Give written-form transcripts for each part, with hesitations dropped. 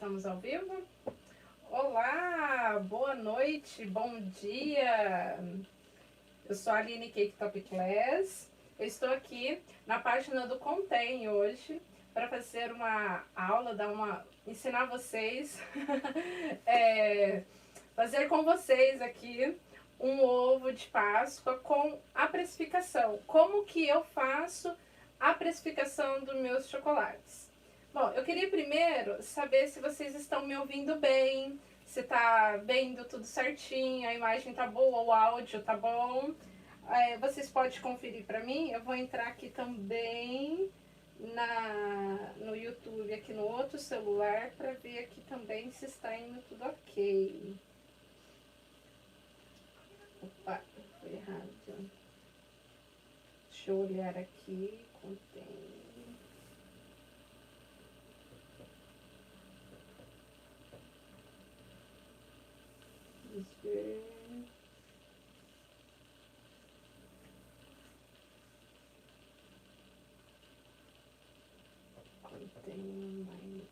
Estamos ao vivo? Olá, boa noite, bom dia. Eu sou a Aline Cake Top Class. Eu estou aqui na página do Contém hoje para fazer uma aula, ensinar vocês, fazer com vocês aqui um ovo de Páscoa com a precificação. Como que eu faço a precificação dos meus chocolates? Bom, eu queria primeiro saber se vocês estão me ouvindo bem, se tá vendo tudo certinho, a imagem tá boa, o áudio tá bom. Vocês podem conferir para mim. Eu vou entrar aqui também no YouTube, aqui no outro celular, para ver aqui também se está indo tudo ok. Opa, foi errado. Deixa eu olhar aqui, Contém. Vamos ver. Contém online.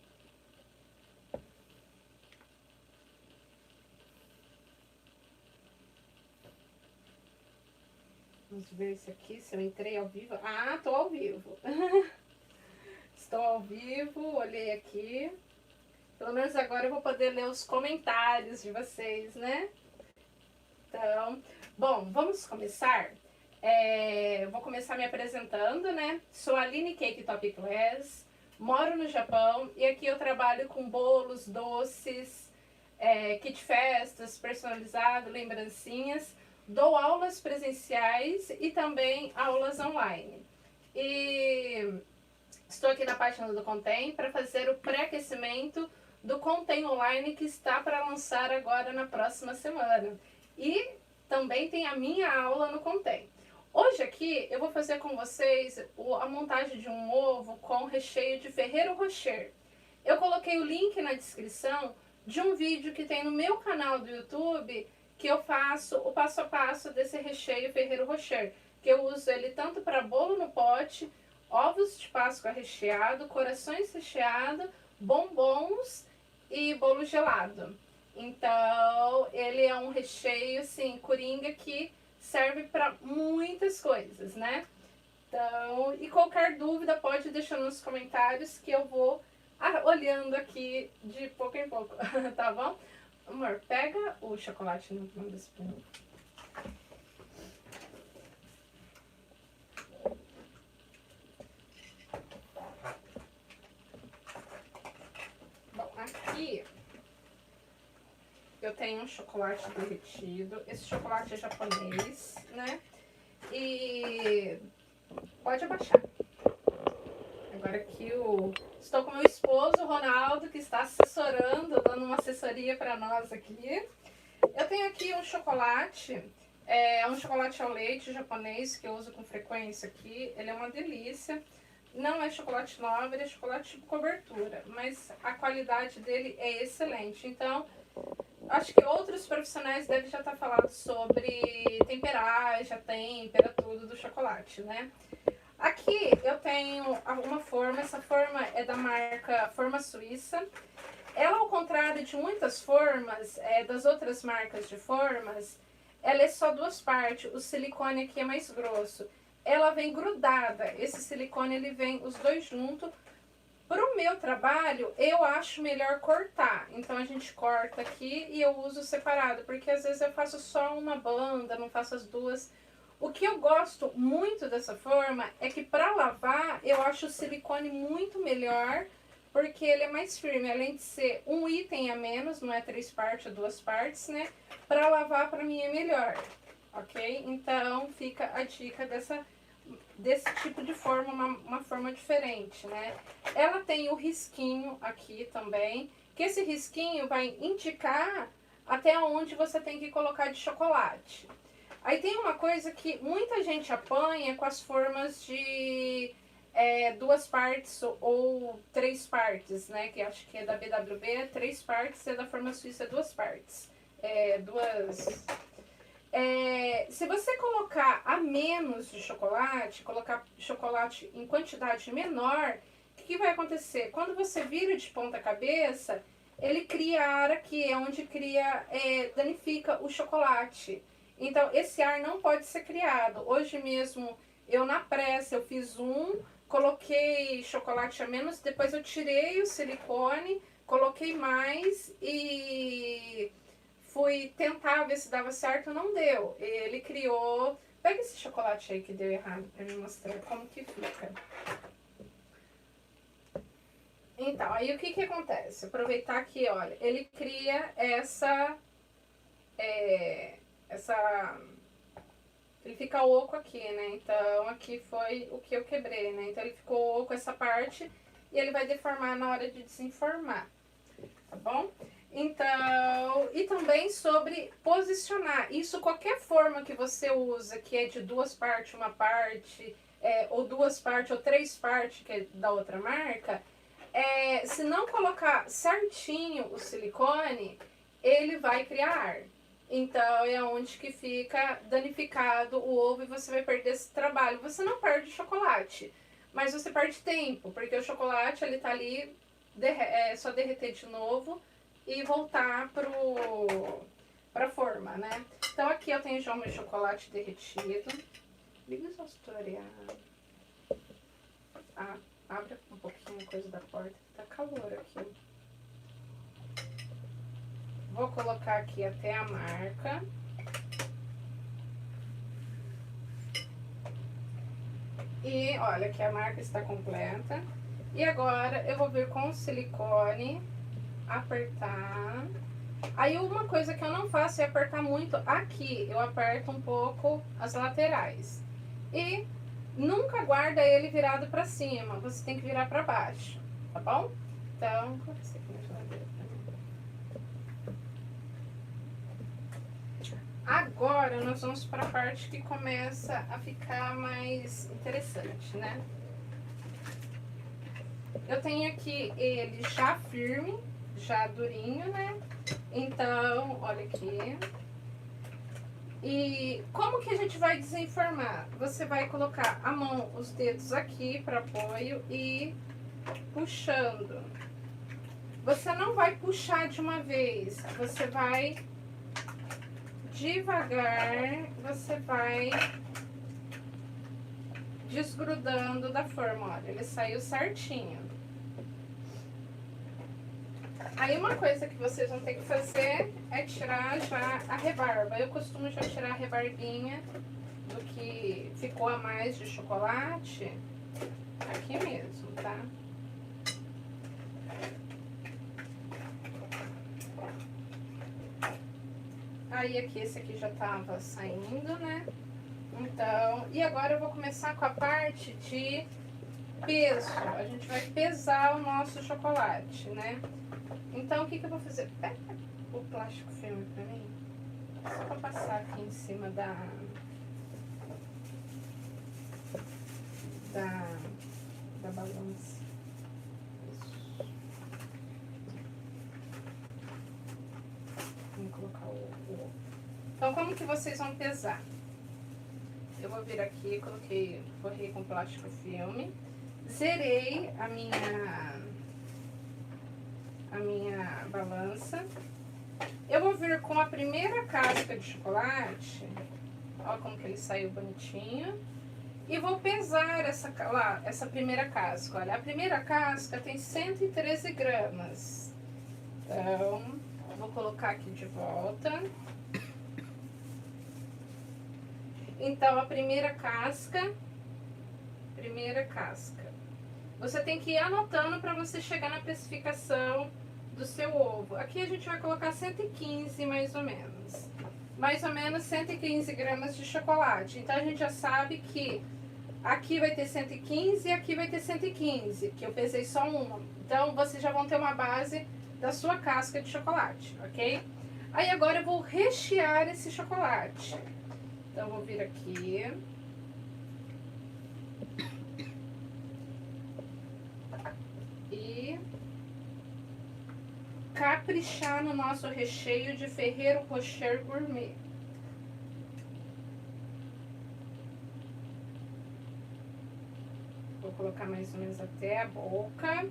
Vamos ver se eu entrei ao vivo. Ah, tô ao vivo. Estou ao vivo, olhei aqui. Pelo menos agora eu vou poder ler os comentários de vocês, né? Então, bom, vamos começar. Eu vou começar me apresentando, né? Sou a Aline Cake Top Class, moro no Japão e aqui eu trabalho com bolos, doces, kit festas, personalizado, lembrancinhas. Dou aulas presenciais e também aulas online. E estou aqui na página do Contém para fazer o pré-aquecimento do Contém Online que está para lançar agora na próxima semana. E também tem a minha aula no Contém. Hoje aqui eu vou fazer com vocês a montagem de um ovo com recheio de Ferrero Rocher. Eu coloquei o link na descrição de um vídeo que tem no meu canal do YouTube que eu faço o passo a passo desse recheio Ferrero Rocher. Que eu uso ele tanto para bolo no pote, ovos de Páscoa recheado, corações recheado, bombons e bolo gelado. Então, ele é um recheio, assim, coringa que serve para muitas coisas, né? Então, e qualquer dúvida pode deixar nos comentários que eu vou olhando aqui de pouco em pouco, tá bom? Amor, pega o chocolate no mão desse pra mim. Bom, aqui eu tenho um chocolate derretido. Esse chocolate é japonês, né? E pode abaixar. Agora aqui estou com meu esposo, Ronaldo, que está assessorando, dando uma assessoria para nós aqui. Eu tenho aqui um chocolate, um chocolate ao leite japonês que eu uso com frequência aqui. Ele é uma delícia. Não é chocolate nobre, é chocolate de cobertura, mas a qualidade dele é excelente. Então, acho que outros profissionais devem já estar falando sobre temperar, já tempera tudo do chocolate, né? Aqui eu tenho uma forma, essa forma é da marca Forma Suíça. Ela, ao contrário de muitas formas, das outras marcas de formas, ela é só duas partes, o silicone aqui é mais grosso. Ela vem grudada, esse silicone ele vem os dois juntos. Para o meu trabalho, eu acho melhor cortar. Então a gente corta aqui e eu uso separado, porque às vezes eu faço só uma banda, não faço as duas. O que eu gosto muito dessa forma é que para lavar eu acho o silicone muito melhor, porque ele é mais firme. Além de ser um item a menos, não é 3 partes ou 2 partes, né? Para lavar para mim é melhor, ok? Então fica a dica desse tipo de forma, uma forma diferente, né? Ela tem o risquinho aqui também, que esse risquinho vai indicar até onde você tem que colocar de chocolate. Aí tem uma coisa que muita gente apanha com as formas de 2 partes ou 3 partes, né? Que acho que é da BWB, 3 partes, e da Forma Suíça 2 partes. Se você colocar a menos de chocolate, colocar chocolate em quantidade menor, o que vai acontecer? Quando você vira de ponta cabeça, ele cria ar aqui, é onde cria, danifica o chocolate. Então, esse ar não pode ser criado. Hoje mesmo, eu na pressa, eu fiz coloquei chocolate a menos, depois eu tirei o silicone, coloquei mais e fui tentar ver se dava certo, não deu. Ele criou... Pega esse chocolate aí que deu errado pra me mostrar como que fica. Então, aí o que que acontece? Aproveitar que, olha, ele cria ele fica oco aqui, né? Então, aqui foi o que eu quebrei, né? Então, ele ficou oco essa parte e ele vai deformar na hora de desenformar, tá bom? Então, e também sobre posicionar. Isso, qualquer forma que você usa, que é de duas partes, uma parte, ou duas partes, ou três partes, que é da outra marca, se não colocar certinho o silicone, ele vai criar ar. Então é onde que fica danificado o ovo e você vai perder esse trabalho. Você não perde chocolate, mas você perde tempo, porque o chocolate ele tá ali, é só derreter de novo e voltar pra forma, né? Então aqui eu tenho já o meu chocolate derretido. Liga o tutorial. Abre um pouquinho a coisa da porta, que tá calor aqui. Vou colocar aqui até a marca. E olha que a marca está completa. E agora eu vou vir com o silicone, apertar. Aí uma coisa que eu não faço é apertar muito aqui. Eu aperto um pouco as laterais. E nunca guarda ele virado pra cima. Você tem que virar pra baixo, tá bom? Então, vou colocar isso aqui na geladeira pra mim. Agora nós vamos para a parte que começa a ficar mais interessante, né? Eu tenho aqui ele já firme, já durinho, né? Então, olha aqui. E como que a gente vai desenformar? Você vai colocar a mão, os dedos aqui para apoio e puxando. Você não vai puxar de uma vez, você vai devagar, você vai desgrudando da forma, olha, ele saiu certinho. Aí uma coisa que vocês vão ter que fazer é tirar já a rebarba. Eu costumo já tirar a rebarbinha do que ficou a mais de chocolate aqui mesmo, tá? Aí aqui, esse aqui já tava saindo, né? Então, e agora eu vou começar com a parte de peso. A gente vai pesar o nosso chocolate, né? Então, o que que eu vou fazer? Pega o plástico filme pra mim. Só pra passar aqui em cima da balança. Isso. Vamos colocar o ovo. Então, como que vocês vão pesar? Eu vou vir aqui, forrei com plástico filme. Zerei a minha balança. Eu vou vir com a primeira casca de chocolate. Olha como que ele saiu bonitinho. E vou pesar essa primeira casca. Olha, a primeira casca tem 113 gramas. Então, vou colocar aqui de volta. Então, a primeira casca. Você tem que ir anotando para você chegar na especificação do seu ovo. Aqui a gente vai colocar 115 mais ou menos. Mais ou menos 115 gramas de chocolate. Então a gente já sabe que aqui vai ter 115 e aqui vai ter 115, que eu pesei só uma. Então vocês já vão ter uma base da sua casca de chocolate, ok? Aí agora eu vou rechear esse chocolate. Então eu vou vir aqui. E caprichar no nosso recheio de Ferrero Rocher Gourmet. Vou colocar mais ou menos até a boca.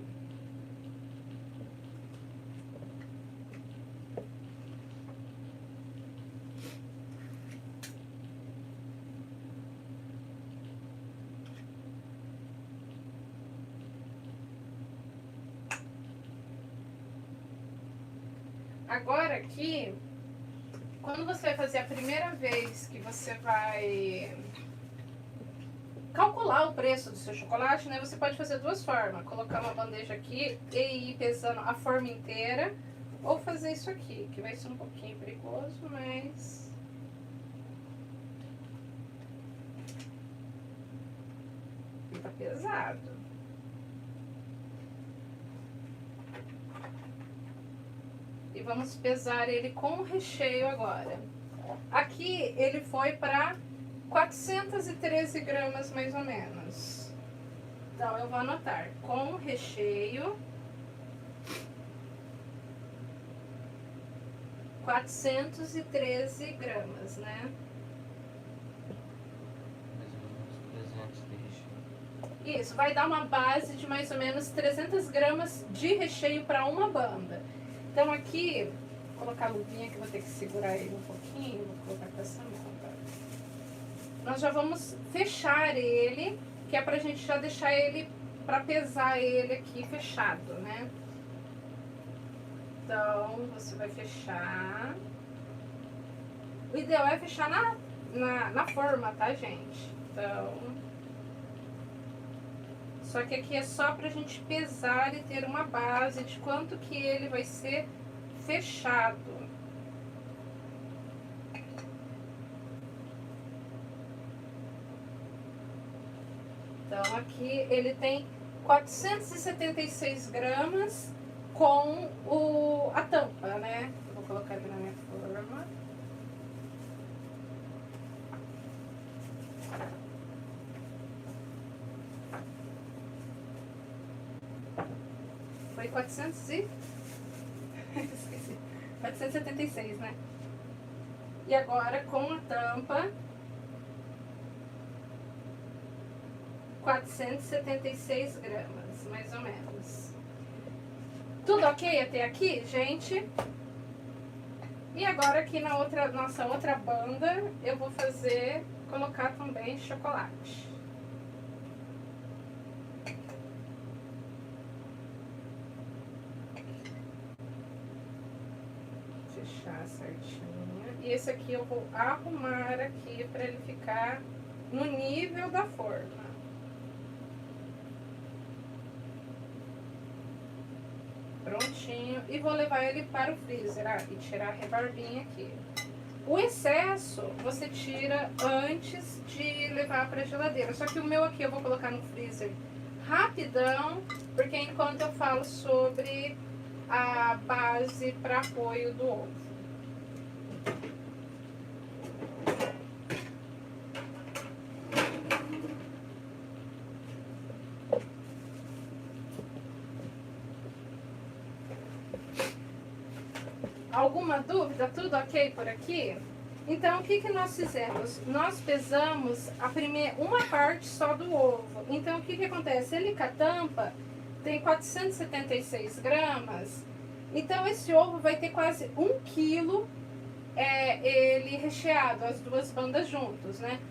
Agora aqui, quando você vai fazer a primeira vez que você vai calcular o preço do seu chocolate, né? Você pode fazer duas formas. Colocar uma bandeja aqui e ir pesando a forma inteira. Ou fazer isso aqui, que vai ser um pouquinho perigoso, mas... Fica pesado. E vamos pesar ele com o recheio agora. Aqui ele foi para 413 gramas mais ou menos. Então eu vou anotar com o recheio 413 gramas, né? Mais ou menos 300 de recheio. Isso, vai dar uma base de mais ou menos 300 gramas de recheio para uma banda. Então aqui, vou colocar a luvinha que eu vou ter que segurar ele um pouquinho, vou colocar com essa mão. Nós já vamos fechar ele, que é pra gente já deixar ele, pra pesar ele aqui fechado, né? Então, você vai fechar. O ideal é fechar na forma, tá, gente? Então... Só que aqui é só pra gente pesar e ter uma base de quanto que ele vai ser fechado. Então, aqui ele tem 476 gramas com a tampa, né? Eu vou colocar aqui na minha forma. Foi 476, né? E agora com a tampa... 476 gramas, mais ou menos. Tudo ok até aqui, gente? E agora aqui na nossa outra banda, eu vou colocar também chocolate. Fechar certinho. E esse aqui eu vou arrumar aqui para ele ficar no nível da forma. Prontinho. E vou levar ele para o freezer e tirar a rebarbinha aqui. O excesso você tira antes de levar para a geladeira. Só que o meu aqui eu vou colocar no freezer rapidão, porque enquanto eu falo sobre a base para apoio do ovo. Alguma dúvida? Tudo ok por aqui? Então, o que nós fizemos? Nós pesamos uma parte só do ovo. Então, o que acontece? Ele com a tampa tem 476 gramas. Então, esse ovo vai ter quase 1 quilo ele recheado, as duas bandas juntos, né?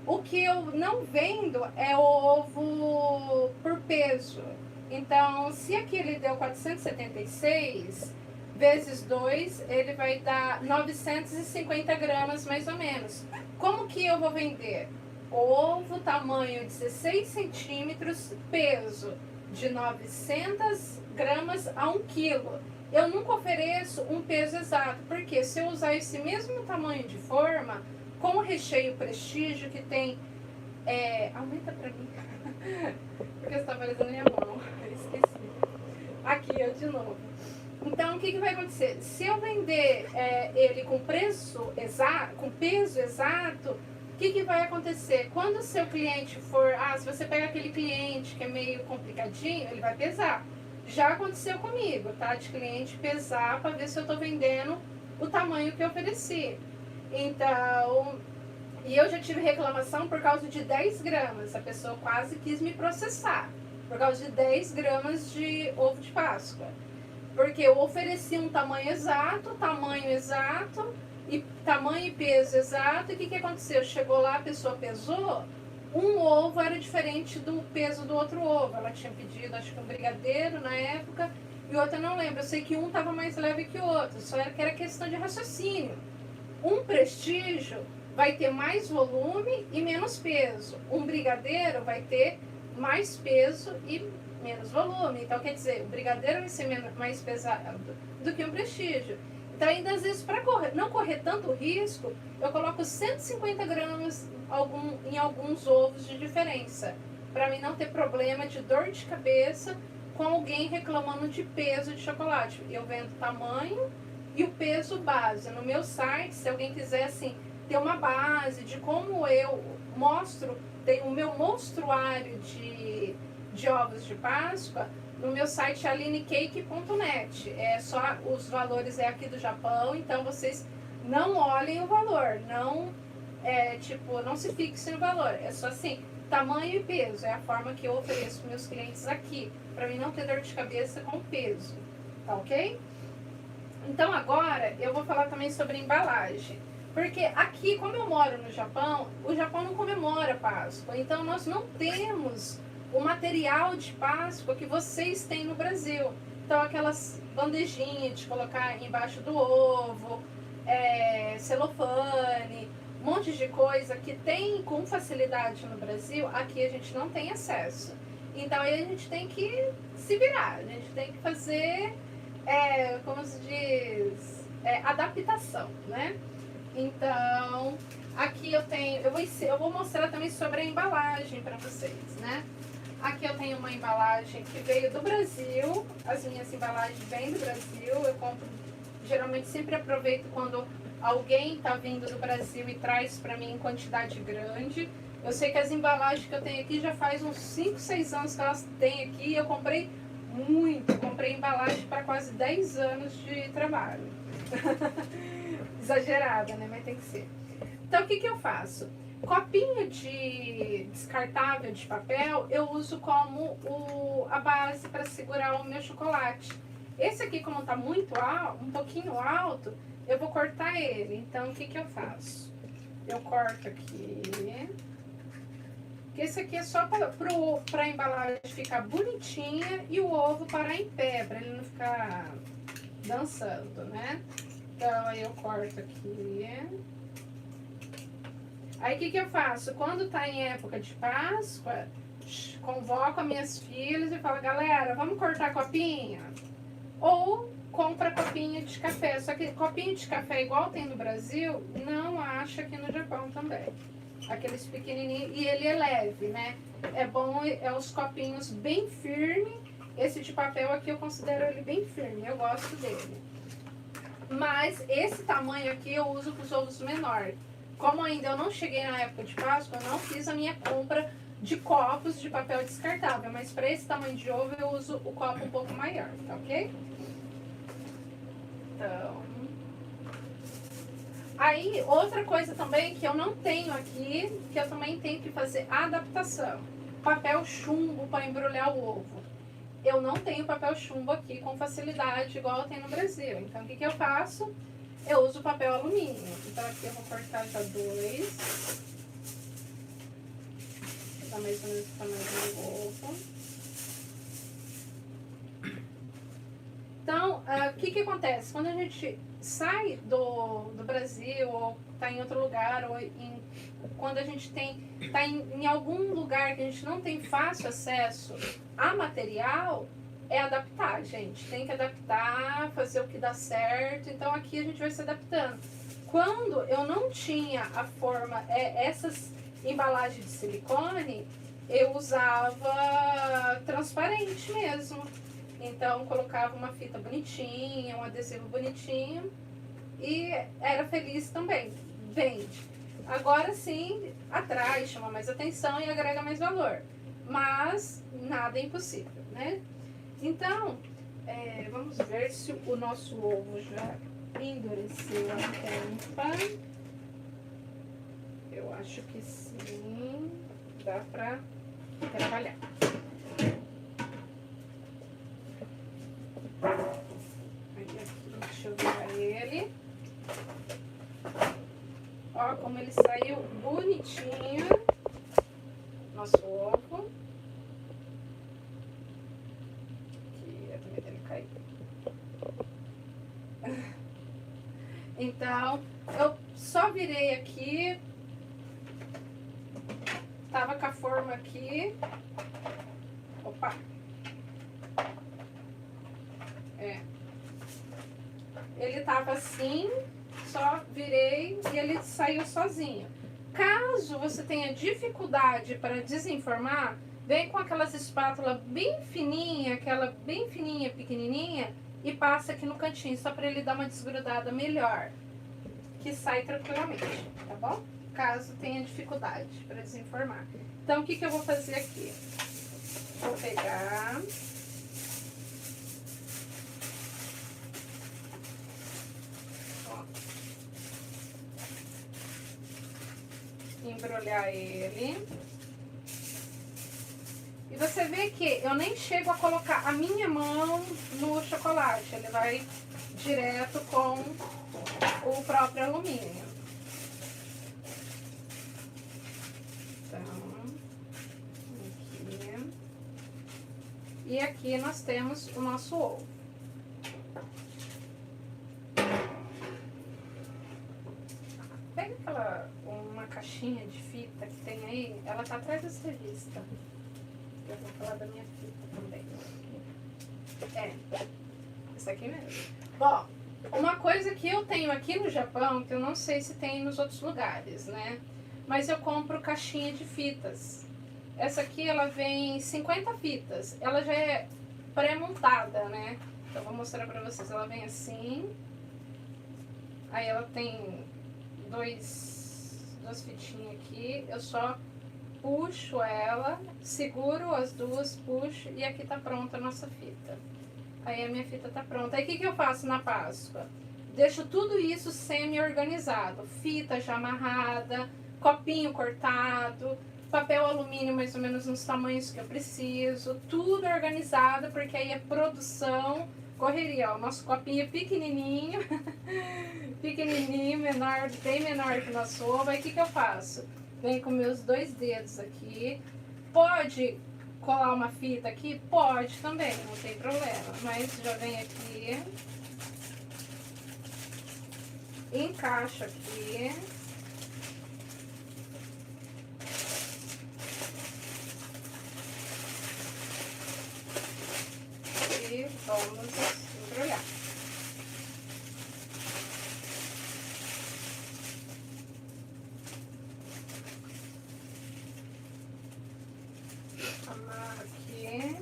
O que eu não vendo é o ovo por peso. Então, se aqui ele deu 476... vezes 2, ele vai dar 950 gramas mais ou menos. Como que eu vou vender? Ovo, tamanho 16 centímetros, peso de 900 gramas a 1 quilo. Eu nunca ofereço um peso exato, porque se eu usar esse mesmo tamanho de forma, com o recheio prestígio que tem... aumenta pra mim, porque você tá parecendo minha mão, eu esqueci. Aqui, ó, de novo. Então, o que vai acontecer? Se eu vender ele com peso exato, o que vai acontecer? Quando o seu cliente for... se você pega aquele cliente que é meio complicadinho, ele vai pesar. Já aconteceu comigo, tá? De cliente pesar para ver se eu tô vendendo o tamanho que eu ofereci. Então... E eu já tive reclamação por causa de 10 gramas. A pessoa quase quis me processar por causa de 10 gramas de ovo de Páscoa. Porque eu ofereci um tamanho exato e tamanho e peso exato. E o que aconteceu? Chegou lá, a pessoa pesou, um ovo era diferente do peso do outro ovo. Ela tinha pedido, acho que um brigadeiro na época, e o outro eu não lembro. Eu sei que um estava mais leve que o outro, só era que era questão de raciocínio. Um prestígio vai ter mais volume e menos peso. Um brigadeiro vai ter mais peso e menos volume. Então, quer dizer, o brigadeiro vai ser mais pesado do que um prestígio. Então, ainda às vezes, para não correr tanto risco, eu coloco 150 gramas em alguns ovos de diferença. Para mim não ter problema de dor de cabeça com alguém reclamando de peso de chocolate. Eu vendo tamanho e o peso base. No meu site, se alguém quiser assim, ter uma base de como eu mostro, tem o meu monstruário de ovos de Páscoa, no meu site alinecake.net. É só os valores é aqui do Japão, então vocês não olhem o valor, não não se fixem no valor. É só assim, tamanho e peso. É a forma que eu ofereço para meus clientes aqui, para mim não ter dor de cabeça com peso, tá ok? Então agora eu vou falar também sobre embalagem. Porque aqui, como eu moro no Japão, o Japão não comemora Páscoa. Então nós não temos o material de Páscoa que vocês têm no Brasil. Então aquelas bandejinhas de colocar embaixo do ovo, celofane, um monte de coisa que tem com facilidade no Brasil, aqui a gente não tem acesso. Então aí a gente tem que se virar, a gente tem que fazer, como se diz, adaptação, né? Então, aqui eu vou mostrar também sobre a embalagem para vocês, né? Aqui eu tenho uma embalagem que veio do Brasil, as minhas embalagens vêm do Brasil, eu compro, geralmente sempre aproveito quando alguém está vindo do Brasil e traz para mim em quantidade grande. Eu sei que as embalagens que eu tenho aqui já faz uns 5, 6 anos que elas têm aqui, eu comprei muito, comprei embalagem para quase 10 anos de trabalho. Exagerada, né? Mas tem que ser. Então, o que eu faço? Copinho de descartável de papel, eu uso como a base para segurar o meu chocolate. Esse aqui, como tá muito alto, um pouquinho alto, eu vou cortar ele. Então, o que eu faço? Eu corto aqui. Esse aqui é só para a embalagem ficar bonitinha e o ovo parar em pé, para ele não ficar dançando, né? Então, aí eu corto aqui. Aí, o que eu faço? Quando tá em época de Páscoa, convoco as minhas filhas e falo, galera, vamos cortar copinha? Ou compra copinha de café. Só que copinho de café igual tem no Brasil, não acha aqui no Japão também. Aqueles pequenininhos, e ele é leve, né? É bom, os copinhos bem firmes. Esse de papel aqui eu considero ele bem firme, eu gosto dele. Mas esse tamanho aqui eu uso para os ovos menores. Como ainda eu não cheguei na época de Páscoa, eu não fiz a minha compra de copos de papel descartável. Mas para esse tamanho de ovo eu uso o copo um pouco maior, tá ok? Então... Aí, outra coisa também que eu não tenho aqui, que eu também tenho que fazer adaptação. Papel chumbo para embrulhar o ovo. Eu não tenho papel chumbo aqui com facilidade, igual eu tenho no Brasil. Então, o que eu faço? Eu uso papel alumínio. Então, aqui eu vou cortar já 2. Dá mais ou menos o tamanho do ovo. Então, o que acontece? Quando a gente sai do Brasil, ou está em outro lugar, ou quando a gente está em algum lugar que a gente não tem fácil acesso a material, é adaptar, gente. Tem que adaptar, fazer o que dá certo. Então, aqui a gente vai se adaptando. Quando eu não tinha a forma, essas embalagens de silicone, eu usava transparente mesmo. Então, colocava uma fita bonitinha, um adesivo bonitinho e era feliz também. Vende. Agora sim, atrai, chama mais atenção e agrega mais valor. Mas nada é impossível, né? Então, vamos ver se o nosso ovo já endureceu a tampa. Eu acho que sim, dá pra trabalhar. Deixa eu virar ele. Ó, como ele saiu bonitinho. Nosso ovo. Aqui é também delicado. cair. Então, eu só virei aqui. Tava com a forma aqui. Opa! Ele tava assim, só virei e ele saiu sozinho. Caso você tenha dificuldade para desenformar, vem com aquelas espátulas bem fininha, aquela bem fininha, pequenininha, e passa aqui no cantinho, só para ele dar uma desgrudada melhor, que sai tranquilamente, tá bom? Caso tenha dificuldade para desenformar. Então, o que eu vou fazer aqui? Vou pegar... embrulhar ele. E você vê que eu nem chego a colocar a minha mão no chocolate. Ele vai direto com o próprio alumínio. Então, aqui. E aqui nós temos o nosso ovo. Pega uma caixinha de fita que tem aí, ela tá atrás dessa revista. Eu vou falar da minha fita também. Isso aqui mesmo. Bom, uma coisa que eu tenho aqui no Japão, que eu não sei se tem nos outros lugares, né? Mas eu compro caixinha de fitas. Essa aqui, ela vem 50 fitas. Ela já é pré-montada, né? Então, eu vou mostrar pra vocês. Ela vem assim. Aí ela tem duas fitinhas aqui. Eu só puxo ela, seguro as duas, puxo e aqui tá pronta a nossa fita. Aí a minha fita tá pronta. Aí o que eu faço na Páscoa? Deixo tudo isso semi-organizado. Fita já amarrada, copinho cortado, papel alumínio mais ou menos nos tamanhos que eu preciso. Tudo organizado, porque aí é produção, correria. Ó, o nosso copinho é pequenininho, pequenininho, menor, bem menor que o nosso ovo. Aí o que eu faço? Venho com meus 2 dedos aqui. Pode colar uma fita aqui? Pode também, não tem problema. Mas já vem aqui. Encaixo aqui. E vamos embrulhar. Amarro aqui,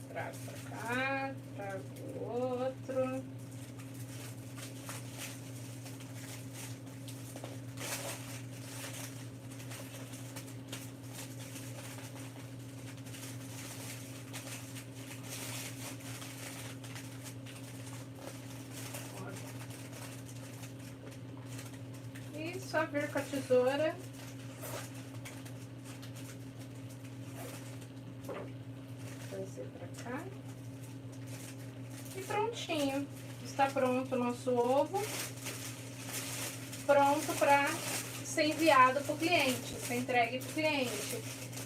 trago pra cá, trago o outro. E só vir com a tesoura. Pra cá. E prontinho. Está pronto o nosso ovo. Pronto para ser enviado para o cliente, ser entregue para o cliente.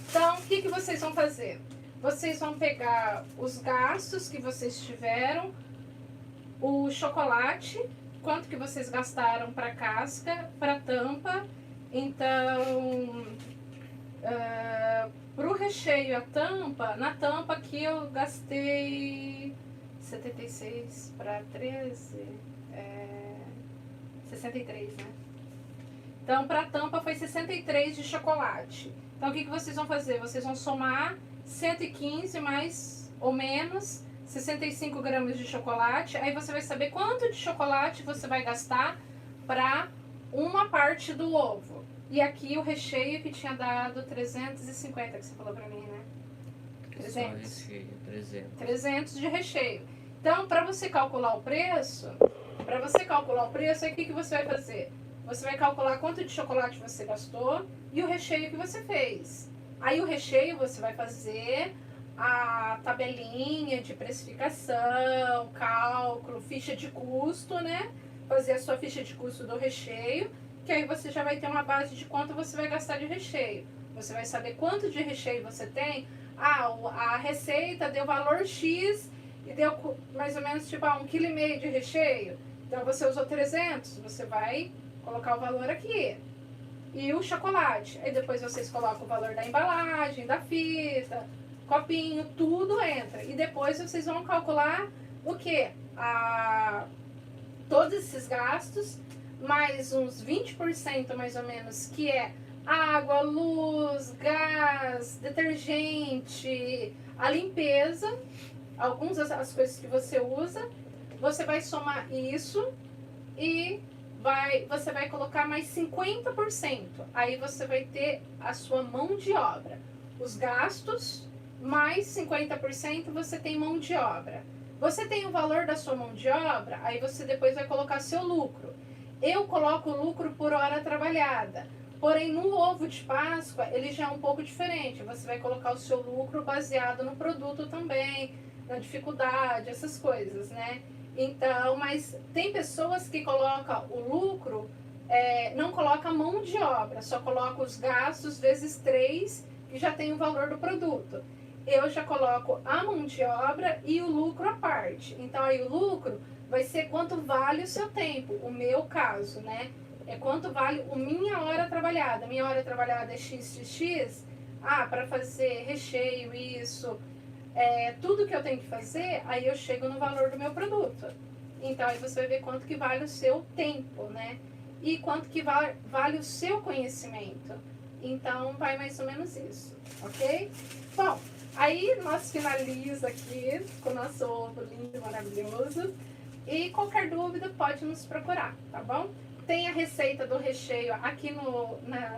Então, o que vocês vão fazer? Vocês vão pegar os gastos que vocês tiveram, o chocolate, quanto que vocês gastaram para casca, para tampa. Então, pro recheio, a tampa, na tampa aqui eu gastei 76 para 13, 63, né? Então, para tampa foi 63 de chocolate. Então, o que vocês vão fazer? Vocês vão somar 115 mais ou menos 65 gramas de chocolate. Aí você vai saber quanto de chocolate você vai gastar para uma parte do ovo. E aqui o recheio que tinha dado 350, que você falou pra mim, né? 300. Só recheio, 300. 300 de recheio. Então, para você calcular o preço, aí o que você vai fazer? Você vai calcular quanto de chocolate você gastou e o recheio que você fez. Aí o recheio você vai fazer a tabelinha de precificação, cálculo, ficha de custo, né? Fazer a sua ficha de custo do recheio, que aí você já vai ter uma base de quanto você vai gastar de recheio. Você vai saber quanto de recheio você tem. Ah, a receita deu valor X e deu mais ou menos tipo 1,5 kg de recheio. Então você usou 300, você vai colocar o valor aqui. E o chocolate. Aí depois vocês colocam o valor da embalagem, da fita, copinho, tudo entra. E depois vocês vão calcular o quê? Todos esses gastos, mais uns 20% mais ou menos, que é água, luz, gás, detergente, a limpeza, algumas das coisas que você usa. Você vai somar isso e você vai colocar mais 50%. Aí você vai ter a sua mão de obra. Os gastos, mais 50% você tem mão de obra. Você tem o valor da sua mão de obra, aí você depois vai colocar seu lucro. Eu coloco o lucro por hora trabalhada. Porém, no ovo de Páscoa, ele já é um pouco diferente. Você vai colocar o seu lucro baseado no produto também, na dificuldade, essas coisas, né? Então, mas tem pessoas que colocam o lucro, não coloca a mão de obra, só coloca os gastos vezes 3, que já tem o valor do produto. Eu já coloco a mão de obra e o lucro à parte. Então, aí o lucro vai ser quanto vale o seu tempo, o meu caso, né? É quanto vale a minha hora trabalhada. Minha hora trabalhada é x. Para fazer recheio, isso, tudo que eu tenho que fazer, aí eu chego no valor do meu produto. Então, aí você vai ver quanto que vale o seu tempo, né? E quanto que vale o seu conhecimento. Então, vai mais ou menos isso, ok? Bom, aí nós finalizamos aqui com o nosso ovo lindo e maravilhoso. E qualquer dúvida pode nos procurar, tá bom? Tem a receita do recheio aqui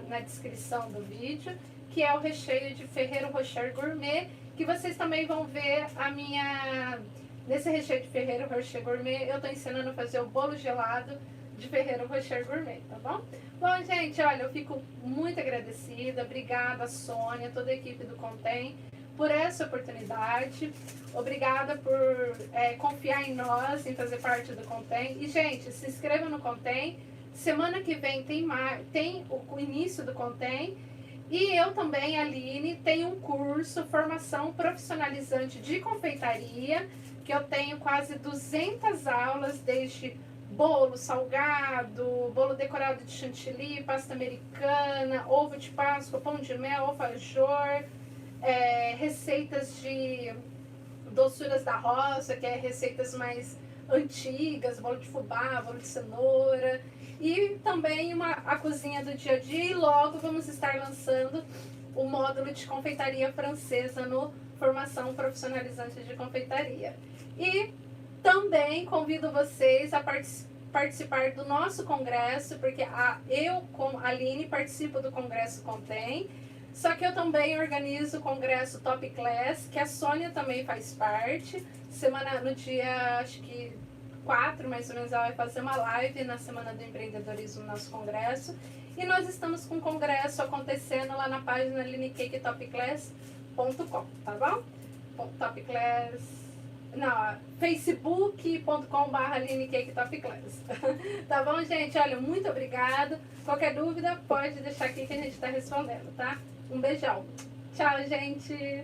na descrição do vídeo, que é o recheio de Ferrero Rocher Gourmet, que vocês também vão ver nesse recheio de Ferrero Rocher Gourmet, eu tô ensinando a fazer o bolo gelado de Ferrero Rocher Gourmet, tá bom? Bom, gente, olha, eu fico muito agradecida, obrigada, Sônia, toda a equipe do Contém, por essa oportunidade. Obrigada por confiar em nós, em fazer parte do Contém. E, gente, se inscreva no Contém. Semana que vem tem o início do Contém. E eu também, Aline, tenho um curso, formação profissionalizante de confeitaria, que eu tenho quase 200 aulas, desde bolo salgado, bolo decorado de chantilly, pasta americana, ovo de Páscoa, pão de mel, alfajor, receitas de doçuras da roça, que é receitas mais antigas, bolo de fubá, bolo de cenoura, e também a cozinha do dia a dia, e logo vamos estar lançando o módulo de confeitaria francesa no Formação Profissionalizante de Confeitaria. E também convido vocês a participar do nosso congresso, porque eu, como Aline, participo do Congresso Contém, só que eu também organizo o Congresso Top Class, que a Sônia também faz parte. No dia, acho que 4, mais ou menos, ela vai fazer uma live na Semana do Empreendedorismo no nosso congresso. E nós estamos com o congresso acontecendo lá na página linecaketopclass.com, tá bom? Topclass... Não, facebook.com/linecaketopclass. Tá bom, gente? Olha, muito obrigada. Qualquer dúvida, pode deixar aqui que a gente está respondendo, tá? Um beijão. Tchau, gente!